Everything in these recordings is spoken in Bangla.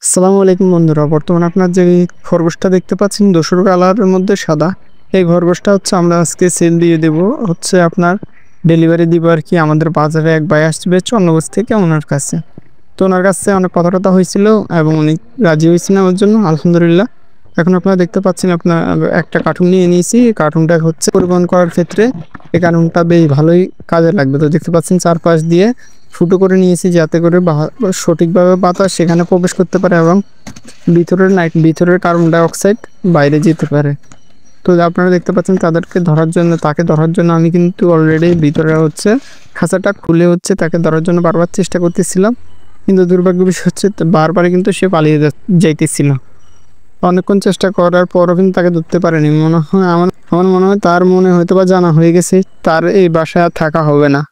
আসসালামু আলাইকুম বন্ধুরা, বর্তমানে আপনার যে খরগোশটা দেখতে পাচ্ছেন ধূসর কালারের মধ্যে সাদা, এই খরগোশটা হচ্ছে আমরা আজকে সেল দিয়ে দেব। হচ্ছে আপনার ডেলিভারি দিব আর কি। আমাদের বাজারে এক ভাই আসবে চন্নগঞ্জ থেকে, ওনার কাছে। তো ওনার কাছে অনেক কথা হয়েছিল এবং উনি রাজি হয়েছেন আমার জন্য, আলহামদুলিল্লাহ। এখন আপনারা দেখতে পাচ্ছেন, আপনার একটা কার্টুন নিয়ে নিয়েছি। কার্টুনটা হচ্ছে পরিবহন করার ক্ষেত্রে এই কার্টুনটা বেশ ভালোই কাজে লাগবে। তো দেখতে পাচ্ছেন চারপাশ দিয়ে ফুটো করে নিয়েছি, যাতে করে সঠিকভাবে বাতাস সেখানে প্রবেশ করতে পারে এবং ভিতরের কার্বন ডাই অক্সাইড বাইরে যেতে পারে। তো আপনারা দেখতে পাচ্ছেন তাকে ধরার জন্য আমি কিন্তু অলরেডি ভিতরে হচ্ছে খাঁচাটা খুলে হচ্ছে তাকে ধরার জন্য বারবার চেষ্টা করতেছিলাম, কিন্তু দুর্ভাগ্য বিষয় হচ্ছে বারবার কিন্তু সে পালিয়ে যাইতেছিল। অনেকক্ষণ চেষ্টা করার পরও কিন্তু তাকে ধরতে পারেনি। আমার মনে হয় তার মনে হয়তো বা জানা হয়ে গেছে তার এই বাসায় আর থাকা হবে না।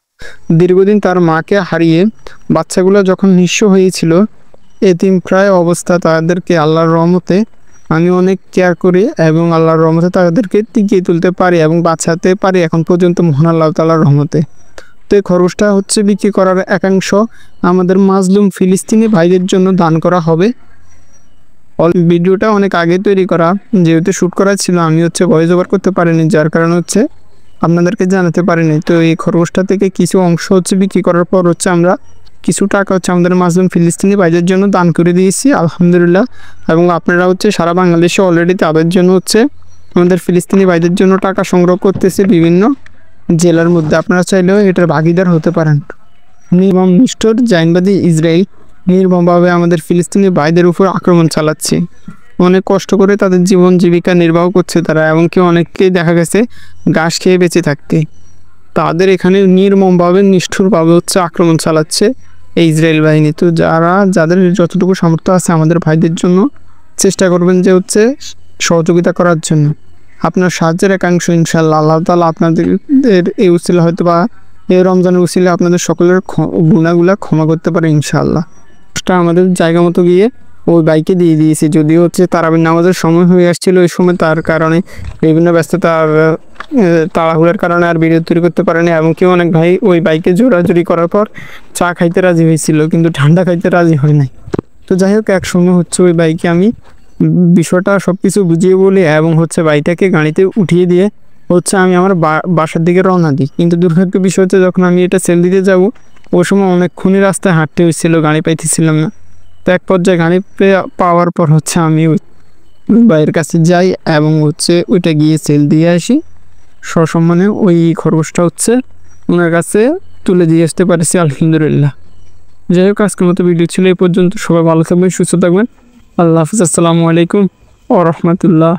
দীর্ঘদিন তার মাকে হারিয়ে বাচ্চাগুলো যখন নিঃস্ব হয়েছিল, এতিমপ্রায় অবস্থা, তাদেরকে আল্লাহর রহমতে আমি অনেক কেয়ার করি এবং আল্লাহর রহমতে তাদেরকে টিকিয়ে তুলতে পারি এবং বাঁচাতে পারি এখন পর্যন্ত, মহান আল্লাহ তাআলার রহমতে। তো এই খরচটা হচ্ছে বিক্রি করার একাংশ আমাদের মাজলুম ফিলিস্তিনি ভাইদের জন্য দান করা হবে। ভিডিওটা অনেক আগে তৈরি করা, যেহেতু শ্যুট করা ছিল, আমি হচ্ছে ভয়েস ওভার করতে পারিনি, যার কারণে হচ্ছে আপনাদেরকে জানাতে পারিনি। তো এই খরগোশটা থেকে কিছু অংশ হচ্ছে বিক্রি করার পর হচ্ছে আমরা কিছু টাকা হচ্ছে আমাদের মাজলুম ফিলিস্তিনি ভাইদের জন্য দান করে দিয়েছি, আলহামদুলিল্লাহ। এবং আপনারা হচ্ছে সারা বাংলাদেশে অলরেডি তাদের জন্য হচ্ছে আমাদের ফিলিস্তিনি ভাইদের জন্য টাকা সংগ্রহ করতেছে বিভিন্ন জেলার মধ্যে। আপনারা চাইলেও এটার ভাগিদার হতে পারেন। নির্মম নিষ্ঠুর জাইনবাদী ইসরায়েল নির্মমভাবে আমাদের ফিলিস্তিনি ভাইদের উপর আক্রমণ চালাচ্ছে। অনেক কষ্ট করে তাদের জীবন জীবিকা নির্বাহ করছে তারা, এমনকি অনেককেই দেখা গেছে ঘাস খেয়ে বেঁচে থাকতে। তাদের এখানে নির্মমভাবে নিষ্ঠুরভাবে হচ্ছে আক্রমণ চালাচ্ছে এই ইসরায়েল বাহিনী। তো যাদের যতটুকু সামর্থ্য আছে আমাদের ভাইদের জন্য চেষ্টা করবেন যে হচ্ছে সহযোগিতা করার জন্য। আপনার সাহায্যের একাংশ ইনশাআল্লাহ আল্লাহ তাআলা আপনাদের এই উসিলা হয়তো বা এই রমজানের উসিলা আপনাদের সকলের গুনাহগুলা ক্ষমা করতে পারে ইনশাআল্লাহ। আমাদের জায়গা মতো গিয়ে ওই বাইকে দিয়ে দিয়েছি, যদিও হচ্ছে তারাবির নামাজের সময় হয়ে আসছিল ওই সময়, তার কারণে বিভিন্ন ব্যস্ততার তাড়াহুড়ার কারণে আর ভিডিও তৈরি করতে পারেনি। এমনকি অনেক ভাই ওই বাইকে জোরাজুরি করার পর চা খাইতে রাজি হয়েছিল, কিন্তু ঠান্ডা খাইতে রাজি হয় নাই। তো যাই হোক, এক সময় হচ্ছে ওই বাইকে আমি বিষয়টা সব কিছু বুঝিয়ে বলি এবং হচ্ছে বাইকটাকে গাড়িতে উঠিয়ে দিয়ে হচ্ছে আমি আমার বাসার দিকে রওনা দিই। কিন্তু দুর্ভাগ্য বিষয় হচ্ছে যখন আমি এটা সেল দিতে যাব, ওই সময় অনেকক্ষণই রাস্তায় হাঁটতে হয়েছিল, গাড়ি পাইতেছিলাম না। তো এক পর্যায়ে গাড়ি পাওয়ার পর হচ্ছে আমি ভাইয়ের কাছে যাই এবং হচ্ছে ওইটা গিয়ে সেল দিয়ে আসি সসম্মানে। ওই খরগোশটা হচ্ছে ওনার কাছে তুলে দিয়ে আসতে পারছি, আলহামদুলিল্লাহ। যাই হোক, আজকের মতো ভিডিও ছিল এই পর্যন্ত। সবাই ভালো থাকবেন, সুস্থ থাকবেন। আল্লাহ হাফিজ। আসসালামু আলাইকুম ওয়া রাহমাতুল্লাহ।